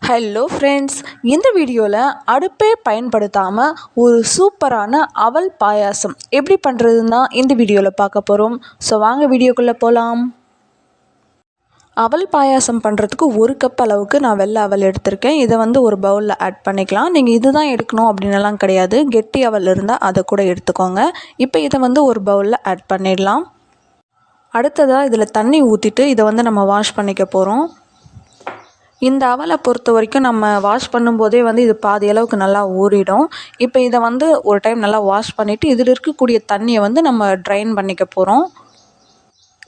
Hello friends, இந்த வீடியோவில் அடுப்பே பயன்படுத்தாமல் ஒரு சூப்பரான அவல் பாயாசம் எப்படி பண்ணுறதுன்னு தான் இந்த வீடியோவில் பார்க்க போகிறோம். ஸோ வாங்க வீடியோக்குள்ளே போகலாம். அவல் பாயாசம் பண்ணுறதுக்கு 1 கப் அளவுக்கு நான் வெள்ளை அவல் எடுத்திருக்கேன். இதை ஒரு பவுலில் ஆட் பண்ணிக்கலாம். நீங்கள் இது தான் எடுக்கணும் அப்படின்னுலாம் கிடையாது. கெட்டி அவல் இருந்தால் அதை கூட எடுத்துக்கோங்க. இப்போ இதை ஒரு பவுலில் ஆட் பண்ணிடலாம். அடுத்ததாக இதில் தண்ணி ஊற்றிட்டு இதை நம்ம வாஷ் பண்ணிக்க போகிறோம். இந்த அவலை பொறுத்த வரைக்கும் நம்ம வாஷ் பண்ணும்போதே இது பாதி அளவுக்கு நல்லா ஊறிடும். இப்போ இதை ஒரு டைம் நல்லா வாஷ் பண்ணிவிட்டு இதில் இருக்கக்கூடிய தண்ணியை நம்ம ட்ரைன் பண்ணிக்க போகிறோம்.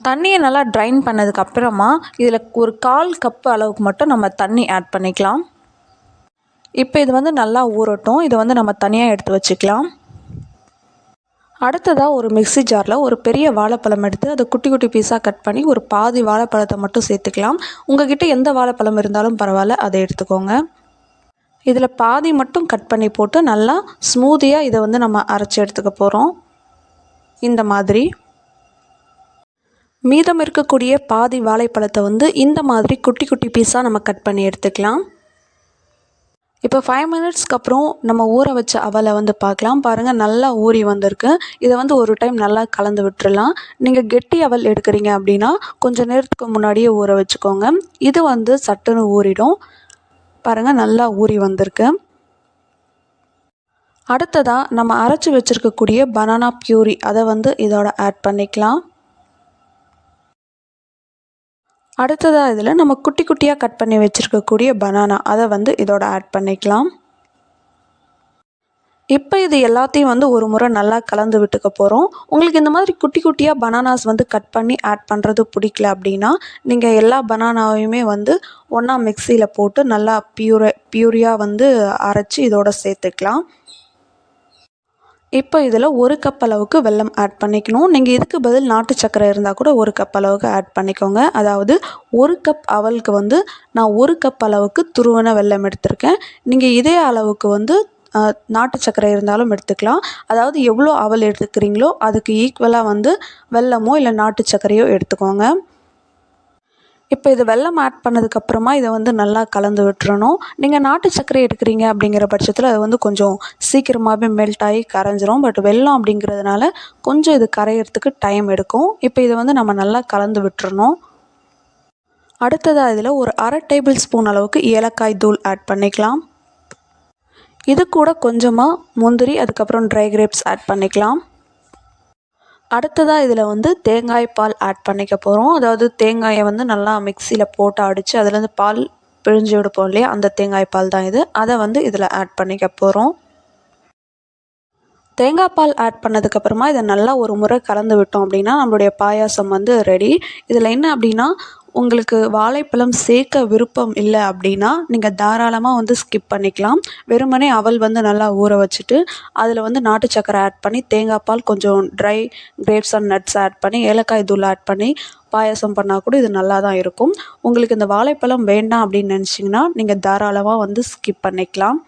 தண்ணியை நல்லா ட்ரைன் பண்ணதுக்கப்புறமா இதில் ஒரு 1/4 கப்பு அளவுக்கு மட்டும் நம்ம தண்ணி ஆட் பண்ணிக்கலாம். இப்போ இது நல்லா ஊறட்டும். இதை நம்ம தனியாக எடுத்து வச்சுக்கலாம். அடுத்ததாக ஒரு மிக்ஸி ஜாரில் ஒரு பெரிய வாழைப்பழம் எடுத்து அதை குட்டி குட்டி பீஸாக கட் பண்ணி ஒரு பாதி வாழைப்பழத்தை மட்டும் சேர்த்துக்கலாம். உங்கள்கிட்ட எந்த வாழைப்பழம் இருந்தாலும் பரவாயில்ல, அதை எடுத்துக்கோங்க. இதில் பாதி மட்டும் கட் பண்ணி போட்டு நல்லா ஸ்மூதியாக இதை நம்ம அரைச்சி எடுத்துக்க போகிறோம். இந்த மாதிரி மீதம் இருக்கக்கூடிய பாதி வாழைப்பழத்தை இந்த மாதிரி குட்டி குட்டி பீஸாக நம்ம கட் பண்ணி எடுத்துக்கலாம். இப்போ 5 மினிட்ஸ்க்கு அப்புறம் நம்ம ஊற வச்ச அவலை பார்க்கலாம். பாருங்கள், நல்லா ஊறி வந்திருக்கு. இதை ஒரு டைம் நல்லா கலந்து விட்டுறலாம். நீங்கள் கெட்டி அவல் எடுக்கிறீங்க அப்படின்னா கொஞ்சம் நேரத்துக்கு முன்னாடியே ஊற வச்சுக்கோங்க. இது சட்டுன்னு ஊறிடும். பாருங்கள், நல்லா ஊறி வந்திருக்கு. அடுத்ததாக நம்ம அரைச்சி வச்சுருக்கக்கூடிய பனானா பியூரி அதை இதோட ஆட் பண்ணிக்கலாம். அடுத்ததாக இதில் நம்ம குட்டி குட்டியாக கட் பண்ணி வச்சுருக்கக்கூடிய பனானா அதை இதோட ஆட் பண்ணிக்கலாம். இப்போ இது எல்லாத்தையும் ஒரு முறை நல்லா கலந்து விட்டுக்க போகிறோம். உங்களுக்கு இந்த மாதிரி குட்டி குட்டியாக பனானாஸ் கட் பண்ணி ஆட் பண்ணுறது பிடிக்கல அப்படின்னா நீங்கள் எல்லா பனானாவையுமே ஒன்றா மிக்சியில் போட்டு நல்லா பியூரியாக அரைச்சி இதோட சேர்த்துக்கலாம். இப்போ இதில் 1 கப் அளவுக்கு வெல்லம் ஆட் பண்ணிக்கணும். நீங்கள் இதுக்கு பதில் நாட்டு சர்க்கரை இருந்தால் கூட 1 கப் அளவுக்கு ஆட் பண்ணிக்கோங்க. அதாவது 1 கப் அவலுக்கு நான் 1 கப் அளவுக்கு துருவன வெல்லம் எடுத்திருக்கேன். நீங்கள் இதே அளவுக்கு நாட்டு சர்க்கரை இருந்தாலும் எடுத்துக்கலாம். அதாவது எவ்வளோ அவல் எடுத்துக்கிறீங்களோ அதுக்கு ஈக்குவலாக வெல்லமோ இல்லை நாட்டு சர்க்கரையோ எடுத்துக்கோங்க. இப்போ இது வெல்லம் ஆட் பண்ணதுக்கப்புறமா இதை நல்லா கலந்து விட்டுறணும். நீங்கள் நாட்டு சர்க்கரை எடுக்கிறீங்க அப்படிங்கிற பட்சத்தில் அது கொஞ்சம் சீக்கிரமாகவே மெல்ட் ஆகி கரைஞ்சிரும். பட் வெல்லம் அப்படிங்கிறதுனால கொஞ்சம் இது கரையிறதுக்கு டைம் எடுக்கும். இப்போ இதை நம்ம நல்லா கலந்து விட்டுறணும். அடுத்ததாக இதில் ஒரு 1/2 டேபிள் ஸ்பூன் அளவுக்கு ஏலக்காய் தூள் ஆட் பண்ணிக்கலாம். இது கூட கொஞ்சமாக முந்திரி, அதுக்கப்புறம் ட்ரை கிரேப்ஸ் ஆட் பண்ணிக்கலாம். அடுத்ததாக இதில் தேங்காய் பால் ஆட் பண்ணிக்க போகிறோம். அதாவது தேங்காயை நல்லா மிக்சியில் போட்டு அடித்து அதுலேருந்து பால் பிழிஞ்சு எடுப்போம் இல்லையா, அந்த தேங்காய் பால் தான் இது. அதை இதில் ஆட் பண்ணிக்க போகிறோம். தேங்காய் பால் ஆட் பண்ணதுக்கப்புறமா இதை நல்லா ஒரு முறை கலந்து விட்டோம் அப்படின்னா நம்மளுடைய பாயாசம் ரெடி. இதில் என்ன அப்படின்னா, உங்களுக்கு வாழைப்பழம் சேர்க்க விருப்பம் இல்லை அப்படின்னா நீங்கள் தாராளமாக ஸ்கிப் பண்ணிக்கலாம். வெறுமனே அவல் நல்லா ஊற வச்சுட்டு அதில் நாட்டு சர்க்கரை ஆட் பண்ணி தேங்காய் பால், கொஞ்சம் dry grapes and nuts add பண்ணி ஏலக்காய் தூள் ஆட் பண்ணி பாயாசம் பண்ணால் கூட இது நல்லா தான் இருக்கும். உங்களுக்கு இந்த வாழைப்பழம் வேண்டாம் அப்படின்னு நினச்சிங்கன்னா நீங்கள் தாராளமாக ஸ்கிப் பண்ணிக்கலாம்.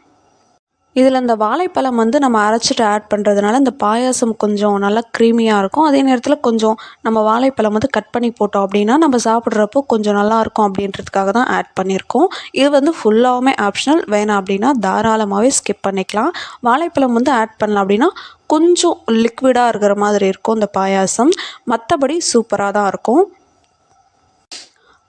இதில் இந்த வாழைப்பழம் நம்ம அரைச்சிட்டு ஆட் பண்ணுறதுனால இந்த பாயாசம் கொஞ்சம் நல்லா க்ரீமியாக இருக்கும். அதே நேரத்தில் கொஞ்சம் நம்ம வாழைப்பழம் கட் பண்ணி போட்டோம் அப்படின்னா நம்ம சாப்பிட்றப்போ கொஞ்சம் நல்லாயிருக்கும் அப்படின்றதுக்காக தான் ஆட் பண்ணியிருக்கோம். இது ஃபுல்லாகவுமே ஆப்ஷனல். வேணாம் அப்படின்னா தாராளமாகவே ஸ்கிப் பண்ணிக்கலாம். வாழைப்பழம் ஆட் பண்ணலாம் அப்படின்னா கொஞ்சம் லிக்விடாக இருக்கிற மாதிரி இருக்கும் இந்த பாயாசம். மற்றபடி சூப்பராக தான் இருக்கும்.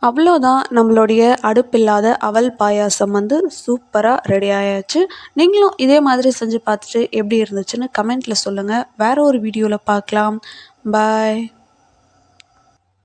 அவ்வளோதான், நம்மளுடைய அடுப்பில்லாத அவல் பாயாசம் சூப்பராக ரெடி ஆயாச்சு. நீங்களும் இதே மாதிரி செஞ்சு பார்த்துட்டு எப்படி இருந்துச்சுன்னு கமெண்ட்டில் சொல்லுங்கள். வேறு ஒரு வீடியோவில் பார்க்கலாம். பாய்.